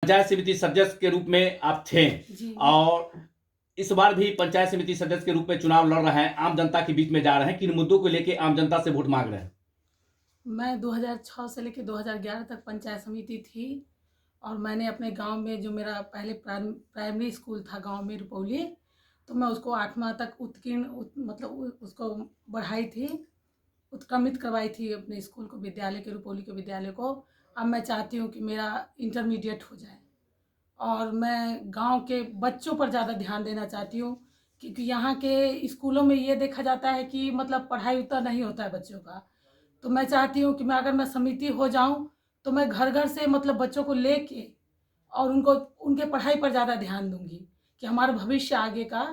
पंचायत समिति सदस्य के रूप में आप थे जी। और इस बार भी पंचायत समिति सदस्य के रूप में चुनाव लड़ रहे हैं, आम जनता के बीच में जा रहे हैं। किन मुद्दों को लेके आम जनता से वोट मांग रहे हैं? मैं 2006 से लेकर 2011 तक पंचायत समिति थी और मैंने अपने गांव में जो मेरा पहले प्राइमरी स्कूल था गांव में रुपौली, तो मैं उसको 8वां तक मतलब उसको बढ़ाई थी, उत्क्रमित करवाई थी अपने स्कूल को, विद्यालय के रुपौली के विद्यालय को। अब मैं चाहती हूँ कि मेरा इंटरमीडिएट हो जाए और मैं गांव के बच्चों पर ज़्यादा ध्यान देना चाहती हूँ, क्योंकि यहाँ के स्कूलों में ये देखा जाता है कि मतलब पढ़ाई उतना नहीं होता है बच्चों का। तो मैं चाहती हूँ कि अगर मैं समिति हो जाऊँ तो मैं घर घर से मतलब बच्चों को लेके और उनको उनके पढ़ाई पर ज़्यादा ध्यान दूंगी कि हमारा भविष्य आगे का,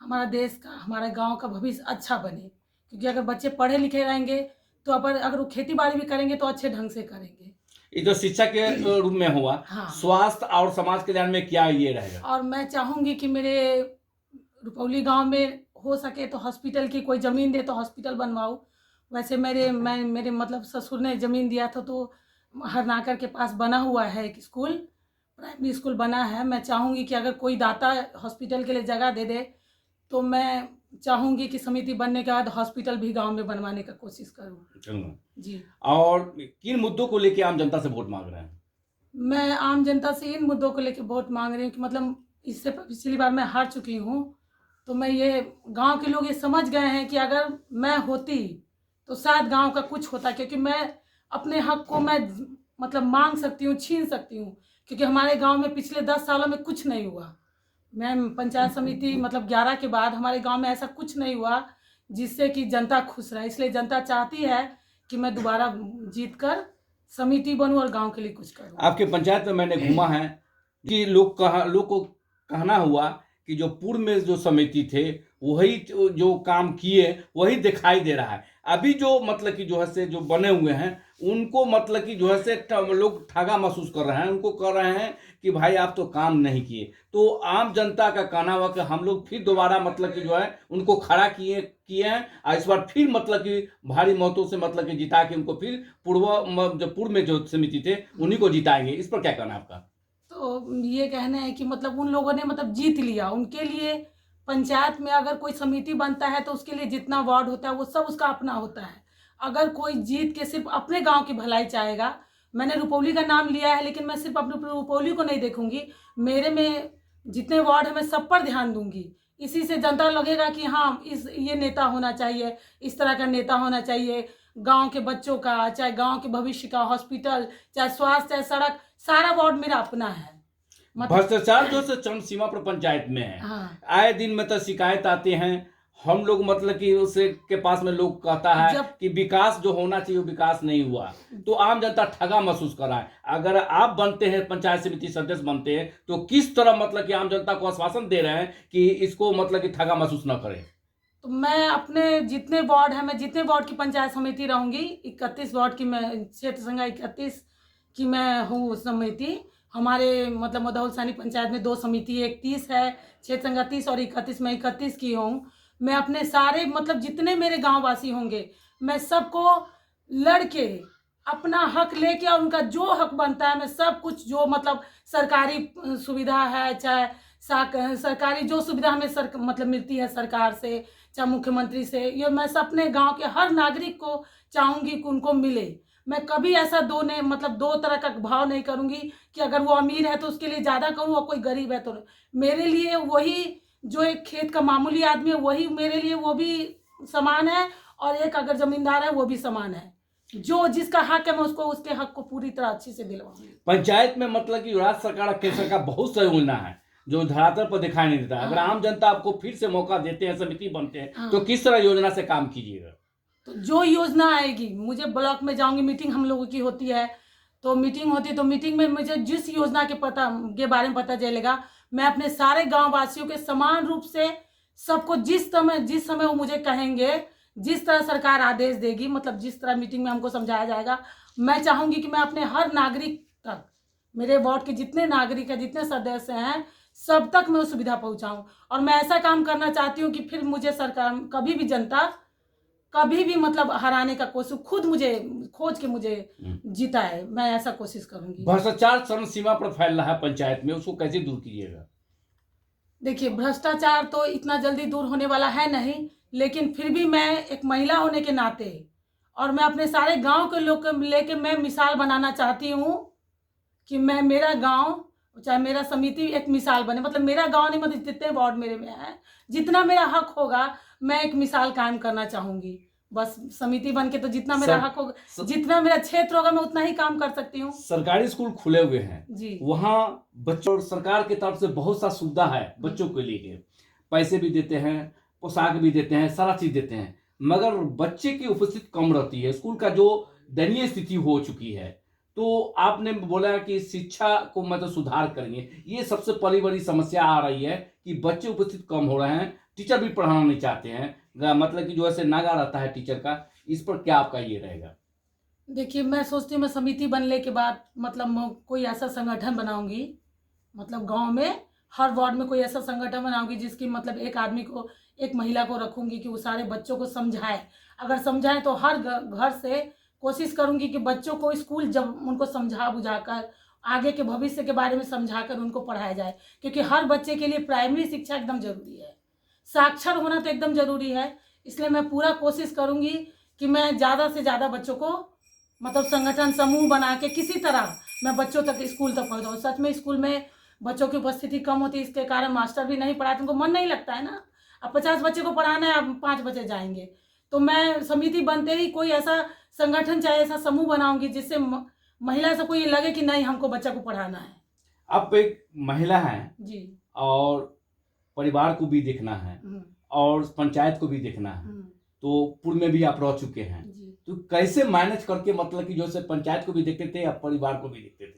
हमारा देश का, हमारे गांव का भविष्य अच्छा बने। क्योंकि अगर बच्चे पढ़े लिखे रहेंगे तो अगर वो खेती बाड़ी भी करेंगे तो अच्छे ढंग से करेंगे। ये जो शिक्षा के रूप में हुआ, हाँ। स्वास्थ्य और समाज कल्याण में क्या ये रहेगा? और मैं चाहूँगी कि मेरे रुपौली गांव में हो सके तो हॉस्पिटल की कोई ज़मीन दे तो हॉस्पिटल बनवाऊँ। वैसे मेरे मतलब ससुर ने ज़मीन दिया था, तो हरनाकर के पास बना हुआ है एक स्कूल, प्राइमरी स्कूल बना है। मैं चाहूँगी कि अगर कोई दाता हॉस्पिटल के लिए जगह दे दे तो मैं चाहूँगी कि समिति बनने के बाद हॉस्पिटल भी गांव में बनवाने का कोशिश करूँ। जी। और किन मुद्दों को लेके आम जनता से वोट मांग रहे हैं? मैं आम जनता से इन मुद्दों को लेकर वोट मांग रही हूँ कि मतलब इससे पिछली बार मैं हार चुकी हूँ, तो मैं ये गांव के लोग ये समझ गए हैं कि अगर मैं होती तो शायद गांव का कुछ होता, क्योंकि मैं अपने हक को मैं मतलब मांग सकती हूँ, छीन सकती हूँ। क्योंकि हमारे गांव में पिछले 10 सालों में कुछ नहीं हुआ। मैं पंचायत समिति मतलब 11 के बाद हमारे गांव में ऐसा कुछ नहीं हुआ जिससे कि जनता खुश रहे। इसलिए जनता चाहती है कि मैं दोबारा जीत कर समिति बनूं और गांव के लिए कुछ करूं। आपके पंचायत में मैंने घूमा है कि लोग को कहना हुआ कि जो पूर्व में जो समिति थे वही जो काम किए वही दिखाई दे रहा है। अभी जो मतलब कि जो है से जो बने हुए हैं उनको मतलब कि जो है से लोग ठगा महसूस कर रहे हैं, उनको कह रहे हैं कि भाई आप तो काम नहीं किए। तो आम जनता का कहना हुआ कि हम लोग फिर दोबारा मतलब कि जो है उनको खड़ा किए किए हैं और इस बार फिर मतलब कि भारी मतों से मतलब कि जिता के उनको फिर जो पूर्व में जो समिति थे उन्हीं को जिताएंगे। इस पर क्या कहना है आपका? तो ये कहना है कि मतलब उन लोगों ने मतलब जीत लिया, उनके लिए पंचायत में अगर कोई समिति बनता है तो उसके लिए जितना वार्ड होता है वो सब उसका अपना होता है। अगर कोई जीत के सिर्फ अपने गांव की भलाई चाहेगा, मैंने रुपौली का नाम लिया है लेकिन मैं सिर्फ अपने रुपौली को नहीं देखूंगी, मेरे में जितने वार्ड है मैं सब पर ध्यान दूंगी। इसी से जनता लगेगा कि हाँ ये नेता होना चाहिए, इस तरह का नेता होना चाहिए। गांव के बच्चों का, चाहे गांव के भविष्य का, हॉस्पिटल, चाहे स्वास्थ्य, चाहे सड़क, सारा वार्ड मेरा अपना है। भ्रष्टाचार जो से चरम सीमा पर पंचायत में है। हाँ। आए दिन में तो शिकायत आती हैं, हम लोग मतलब कि उसे के पास में लोग कहता है कि विकास जो होना चाहिए वो विकास नहीं हुआ, तो आम जनता ठगा महसूस कर रहा है। अगर आप बनते हैं, पंचायत समिति सदस्य बनते हैं, तो किस तरह मतलब कि आम जनता को आश्वासन दे रहे हैं कि इसको मतलब कि ठगा महसूस न करें? तो मैं अपने जितने वार्ड है, मैं जितने वार्ड की पंचायत समिति रहूंगी, 31 वार्ड की मैं क्षेत्र संख्या 31 की मैं हूँ समिति। हमारे मतलब मधौलसानी पंचायत में 2 समिति, एक 30 है, क्षेत्र संख्या 30 और 31, मैं 31 की हूँ। मैं अपने सारे मतलब जितने मेरे गाँव वासी होंगे मैं सबको लड़के अपना हक लेके और उनका जो हक बनता है मैं सब कुछ, जो मतलब सरकारी सुविधा है, चाहे सरकारी जो सुविधा हमें मतलब मिलती है सरकार से, चाहे मुख्यमंत्री से, ये मैं सब अपने गांव के हर नागरिक को चाहूंगी कि उनको मिले। मैं कभी ऐसा दो तरह का भाव नहीं करूंगी कि अगर वो अमीर है तो उसके लिए ज़्यादा करूँ और कोई गरीब है तो नहीं। मेरे लिए वही, जो एक खेत का मामूली आदमी है वही मेरे लिए वो भी समान है, और एक अगर जमींदार है वो भी समान है। जो जिसका हक है मैं उसको उसके हक को पूरी तरह अच्छे से दिलवाऊंगी। पंचायत में मतलब कि राज्य सरकार और केंद्र सरकार बहुत सा योजना है जो धरातल पर दिखाई नहीं देता। अगर आम जनता आपको फिर से मौका देते हैं, समिति बनते हैं, तो किस तरह योजना से काम कीजिएगा? तो जो योजना आएगी, मुझे ब्लॉक में जाऊंगी, मीटिंग हम लोगों की होती है, तो मीटिंग होती है, तो मीटिंग में मुझे जिस योजना के बारे में पता चलेगा, मैं अपने सारे गांव वासियों के समान रूप से सबको जिस समय वो मुझे कहेंगे, जिस तरह सरकार आदेश देगी, मतलब जिस तरह मीटिंग में हमको समझाया जाएगा, मैं चाहूंगी कि मैं अपने हर नागरिक तक, मेरे वार्ड के जितने नागरिक हैं, जितने सदस्य हैं, सब तक मैं सुविधा पहुंचाऊं। और मैं ऐसा काम करना चाहती हूँ कि फिर मुझे सरकार कभी भी जनता कभी भी मतलब हराने का कोशिश खुद मुझे खोज के मुझे जीता है, मैं ऐसा कोशिश करूंगी। भ्रष्टाचार चरम सीमा पर फैल रहा है पंचायत में, उसको कैसे दूर कीजिएगा? देखिए, भ्रष्टाचार तो इतना जल्दी दूर होने वाला है नहीं, लेकिन फिर भी मैं एक महिला होने के नाते और मैं अपने सारे गांव के लोग को लेके मैं मिसाल बनाना चाहती हूँ कि मैं मेरा गांव चाहे मेरा समिति एक मिसाल बने। मतलब मेरा गांव नहीं, मतलब जितने वार्ड मेरे में है, जितना मेरा हक होगा मैं एक मिसाल कायम करना चाहूंगी। बस समिति बन के तो जितना मेरा हक होगा, जितना मेरा क्षेत्र होगा, मैं उतना ही काम कर सकती हूँ। सरकारी स्कूल खुले हुए हैं जी, वहाँ बच्चों और सरकार की तरफ से बहुत सा सुविधा है बच्चों के लिए, पैसे भी देते हैं, पोशाक भी देते हैं, सारा चीज देते हैं, मगर बच्चे की उपस्थिति कम रहती है, स्कूल का जो दयनीय स्थिति हो चुकी है। तो आपने बोला कि शिक्षा को मतलब सुधार करेंगे, ये सबसे बड़ी बड़ी समस्या आ रही है कि बच्चे उपस्थित कम हो रहे हैं, टीचर भी पढ़ाना नहीं चाहते हैं, मतलब कि जो ऐसे नागा रहता है टीचर का, इस पर क्या आपका ये रहेगा? देखिए, मैं सोचती हूँ मैं समिति बनने के बाद मतलब मैं कोई ऐसा संगठन बनाऊंगी, मतलब गांव में हर वार्ड में कोई ऐसा संगठन बनाऊंगी जिसकी मतलब एक आदमी को, एक महिला को रखूंगी कि वो सारे बच्चों को समझाए। अगर समझाए तो हर घर से कोशिश करूंगी कि बच्चों को स्कूल जब उनको समझा बुझाकर आगे के भविष्य के बारे में समझाकर उनको पढ़ाया जाए, क्योंकि हर बच्चे के लिए प्राइमरी शिक्षा एकदम जरूरी है, साक्षर होना तो एकदम जरूरी है। इसलिए मैं पूरा कोशिश करूंगी कि मैं ज़्यादा से ज़्यादा बच्चों को मतलब संगठन समूह बना के किसी तरह मैं बच्चों तक स्कूल तक पहुँचाऊँ। सच में स्कूल में बच्चों की उपस्थिति कम होती है, इसके कारण मास्टर भी नहीं पढ़ाते, उनको मन नहीं लगता है ना। अब 50 बच्चे को पढ़ाना है, अब 5 बच्चे जाएंगे। तो मैं समिति बनते ही कोई ऐसा संगठन चाहे ऐसा समूह बनाऊंगी जिससे महिला सबको ये लगे कि नहीं, हमको बच्चा को पढ़ाना है। आप एक महिला हैं जी। और परिवार को भी देखना है और पंचायत को भी देखना है, तो पूर्व में भी आप रह चुके हैं, तो कैसे मैनेज करके मतलब कि जैसे पंचायत को भी देखते थे या परिवार को भी देखते थे?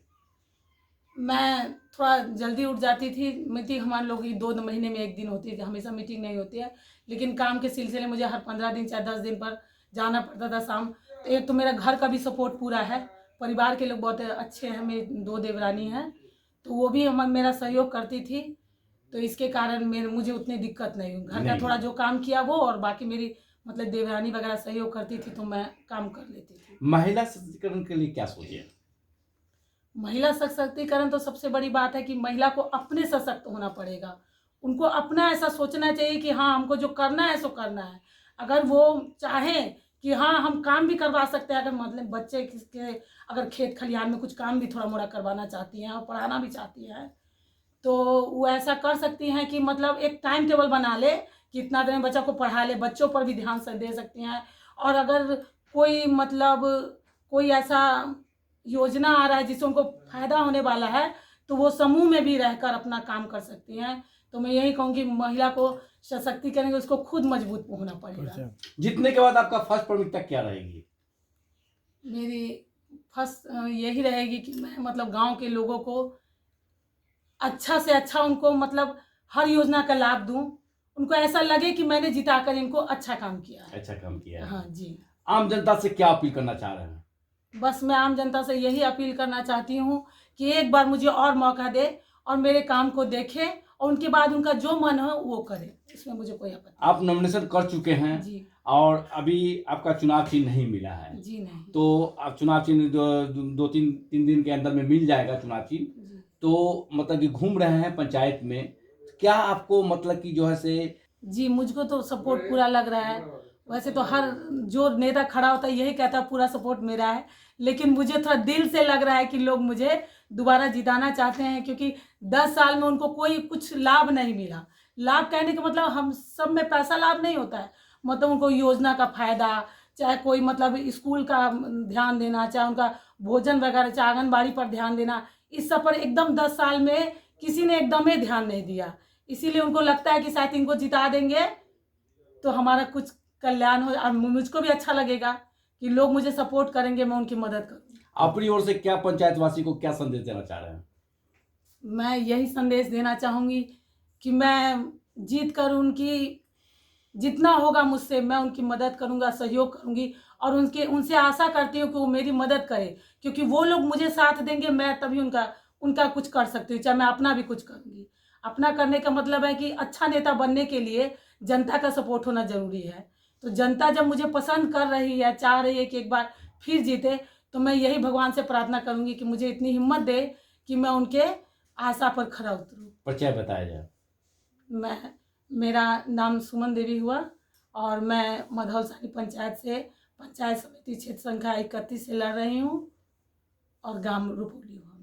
मैं थोड़ा जल्दी उठ जाती थी, मीटिंग हमारे लोग की 2 महीने में 1 दिन होती थी, हमेशा मीटिंग नहीं होती है, लेकिन काम के सिलसिले मुझे हर 15 दिन चाहे 10 दिन पर जाना पड़ता था शाम। तो एक तो मेरा घर का भी सपोर्ट पूरा है, परिवार के लोग बहुत अच्छे हैं, मेरी 2 देवरानी हैं, तो वो भी मेरा सहयोग करती थी, तो इसके कारण मुझे उतनी दिक्कत नहीं हुई। घर का थोड़ा जो काम किया वो, और बाकी मेरी मतलब देवरानी वगैरह सहयोग करती थी, तो मैं काम कर लेती थी। महिला सशक्तिकरण के लिए क्या सोचिए? महिला सशक्तिकरण तो सबसे बड़ी बात है कि महिला को अपने सशक्त होना पड़ेगा, उनको अपना ऐसा सोचना चाहिए कि हाँ, हमको जो करना है सो करना है। अगर वो चाहें कि हाँ, हम काम भी करवा सकते हैं, अगर मतलब बच्चे किसके अगर खेत खलिहान में कुछ काम भी थोड़ा मोड़ा करवाना चाहती हैं और पढ़ाना भी चाहती हैं, तो वो ऐसा कर सकती हैं कि मतलब एक टाइम टेबल बना ले कि इतना देर में बच्चा को पढ़ा ले, बच्चों पर भी ध्यान से दे सकती हैं। और अगर कोई मतलब कोई ऐसा योजना आ रहा है जिससे उनको फायदा होने वाला है, तो वो समूह में भी रहकर अपना काम कर सकती हैं। तो मैं यही कहूँगी, महिला को सशक्तिकरण उसको खुद मजबूत होना पड़ेगा। जीतने के बाद आपका फर्स्ट प्राथमिकता क्या रहेगी? मेरी फर्स्ट यही रहेगी कि मैं मतलब गांव के लोगों को अच्छा से अच्छा उनको मतलब हर योजना का लाभ दूं, उनको ऐसा लगे कि मैंने जिताकर इनको अच्छा काम किया है। अच्छा काम किया है। हाँ जी। आम जनता से क्या अपील करना चाह रहे हैं? बस मैं आम जनता से यही अपील करना चाहती हूँ कि एक बार मुझे और मौका दे और मेरे काम को देखे और उनके बाद उनका जो मन हो वो करे, इसमें मुझे कोई आपत्ति आप नॉमिनेशन कर चुके हैं जी। और अभी आपका चुनाव चिन्ह नहीं मिला है, जी नहीं। तो आप चुनाव चिन्ह 2-3 दिन के अंदर में मिल जाएगा चुनाव चिन्ह, जी। तो मतलब कि घूम रहे हैं पंचायत में, क्या आपको मतलब कि जो है से? जी, मुझको तो सपोर्ट पूरा लग रहा है। वैसे तो हर जो नेता खड़ा होता है यही कहता है पूरा सपोर्ट मेरा है, लेकिन मुझे थोड़ा दिल से लग रहा है कि लोग मुझे दोबारा जिताना चाहते हैं, क्योंकि 10 साल में उनको कोई कुछ लाभ नहीं मिला। लाभ कहने का मतलब हम सब में पैसा लाभ नहीं होता है, मतलब उनको योजना का फायदा, चाहे कोई मतलब स्कूल का ध्यान देना, चाहे उनका भोजन वगैरह, चाहे आंगनबाड़ी पर ध्यान देना, इस सब पर एकदम 10 साल में किसी ने एकदम ही ध्यान नहीं दिया। इसीलिए उनको लगता है कि शायद इनको जिता देंगे तो हमारा कुछ कल्याण हो, और मुझको भी अच्छा लगेगा कि लोग मुझे सपोर्ट करेंगे, मैं उनकी मदद करूँगी। अपनी ओर से क्या पंचायतवासी को क्या संदेश देना चाह रहे हैं? मैं यही संदेश देना चाहूँगी कि मैं जीत कर उनकी जितना होगा मुझसे मैं उनकी मदद करूँगा, सहयोग करूँगी, और उनसे आशा करती हूँ कि वो मेरी मदद करे, क्योंकि वो लोग मुझे साथ देंगे, मैं तभी उनका कुछ कर सकती हूँ, चाहे मैं अपना भी कुछ करूँगी। अपना करने का मतलब है कि अच्छा नेता बनने के लिए जनता का सपोर्ट होना जरूरी है, तो जनता जब मुझे पसंद कर रही है, चाह रही है कि एक बार फिर जीते, तो मैं यही भगवान से प्रार्थना करूंगी कि मुझे इतनी हिम्मत दे कि मैं उनके आशा पर खरा उतरूं। परिचय बताया जाए। मेरा नाम सुमन देवी हुआ और मैं मधौलसानी पंचायत से पंचायत समिति क्षेत्र संख्या 31 से लड़ रही हूँ और गांव रुपौली हुआ।